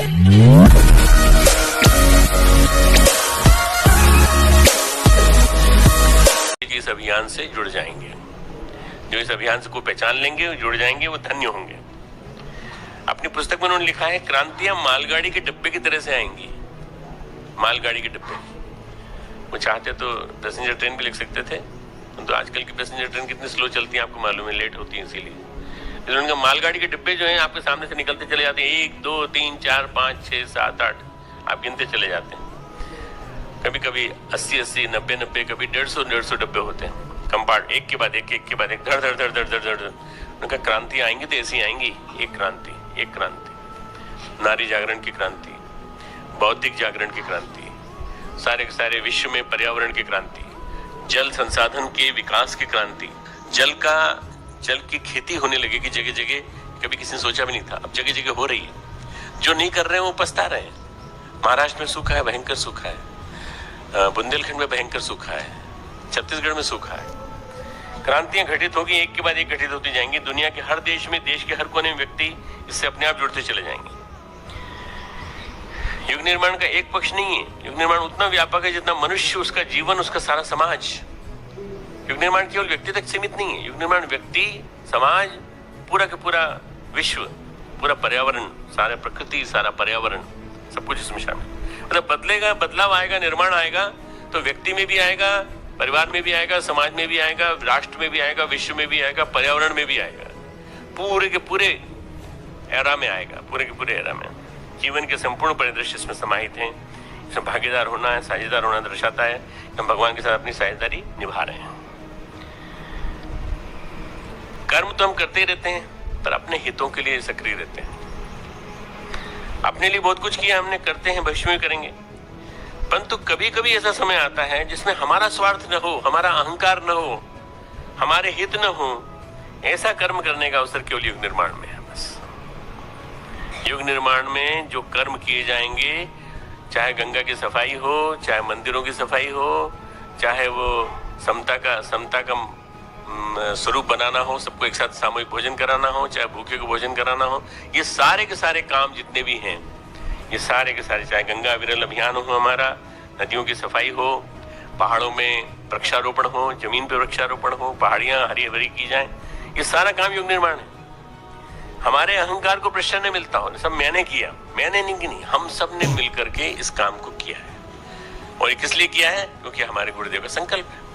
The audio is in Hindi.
इस अभियान से जुड़ जाएंगे, जो इस अभियान को पहचान लेंगे, जुड़ जाएंगे, वो धन्य होंगे। अपनी पुस्तक में उन्होंने लिखा है, क्रांतियां मालगाड़ी के डिब्बे की तरह से आएंगी। मालगाड़ी के डिब्बे, वो चाहते तो पैसेंजर ट्रेन भी लिख सकते थे, तो आजकल की पैसेंजर ट्रेन कितनी स्लो चलती है आपको मालूम है, लेट होती है। इसीलिए उनका मालगाड़ी के डिब्बे जो हैं आपके सामने से निकलते चले जाते हैं, 1 2 3 4 5 6 7 8 आप गिनते चले जाते हैं। कभी कभी 80 90 90, कभी 150 डिब्बे होते हैं, कंपार्ट, एक के बाद एक, एक के बाद एक, धड़ धड़ धड़ धड़ धड़ धड़। उनका क्रांति आएंगी तो ऐसी आएंगी, एक क्रांति, एक क्रांति, नारी जागरण की क्रांति, बौद्धिक जागरण की क्रांति, सारे के सारे विश्व में पर्यावरण की क्रांति, जल संसाधन के विकास की क्रांति, जल की खेती होने लगेगी जगह जगह, कभी किसी ने सोचा भी नहीं था, अब जगह जगह हो रही है। जो नहीं कर रहे हैं वो पछता रहे हैं। महाराष्ट्र में सूखा है, भयंकर सूखा है, बुंदेलखंड में भयंकर सूखा है, छत्तीसगढ़ में सूखा है। क्रांतियां घटित होगी, एक के बाद एक घटित होती जाएंगी। दुनिया के हर देश में, देश के हर कोने में व्यक्ति इससे अपने आप जुड़ते चले जाएंगे। युग निर्माण का एक पक्ष नहीं है, युग निर्माण उतना व्यापक है जितना मनुष्य, उसका जीवन, उसका सारा समाज। युग निर्माण केवल व्यक्ति तक सीमित नहीं है, युग निर्माण व्यक्ति, समाज, पूरा का पूरा विश्व, पूरा पर्यावरण, सारा प्रकृति, सारा पर्यावरण, सब कुछ इसमें शामिल। मतलब बदलेगा, बदलाव आएगा, निर्माण आएगा तो व्यक्ति में भी आएगा, परिवार में भी आएगा, समाज में भी आएगा, राष्ट्र में भी आएगा, विश्व में भी आएगा, पर्यावरण में भी आएगा, पूरे के पूरे एरा में आएगा, पूरे के पूरे एरा में। जीवन के संपूर्ण परिदृश्य इसमें समाहित हैं। इसमें भागीदार होना है, साझेदार होना दर्शाता है हम भगवान के साथ अपनी साझेदारी निभा रहे हैं। कर्म तो हम करते ही रहते हैं, पर अपने हितों के लिए सक्रिय रहते हैं। अपने लिए बहुत कुछ किया हमने, करते हैं, भविष्य में करेंगे, परंतु कभी कभी ऐसा समय आता है जिसमें हमारा स्वार्थ न हो, हमारा अहंकार न हो, हमारे हित न हो, ऐसा कर्म करने का अवसर केवल युग निर्माण में है। बस युग निर्माण में जो कर्म किए जाएंगे, चाहे गंगा की सफाई हो, चाहे मंदिरों की सफाई हो, चाहे वो समता का स्वरूप बनाना हो, सबको एक साथ सामूहिक भोजन कराना हो, चाहे भूखे को भोजन कराना हो, ये सारे के सारे काम जितने भी हैं, ये सारे के सारे, चाहे गंगा विरल अभियान हो हमारा, नदियों की सफाई हो, पहाड़ों में वृक्षारोपण हो, जमीन पे वृक्षारोपण हो, पहाड़ियां हरी भरी की जाए, ये सारा काम युग निर्माण है। हमारे अहंकार को प्रश्न मिलता हो, सब मैंने किया, मैंने नहीं, हम सब ने मिलकर के इस काम को किया है। और ये किस लिए किया है? क्योंकि हमारे गुरुदेव का संकल्प है।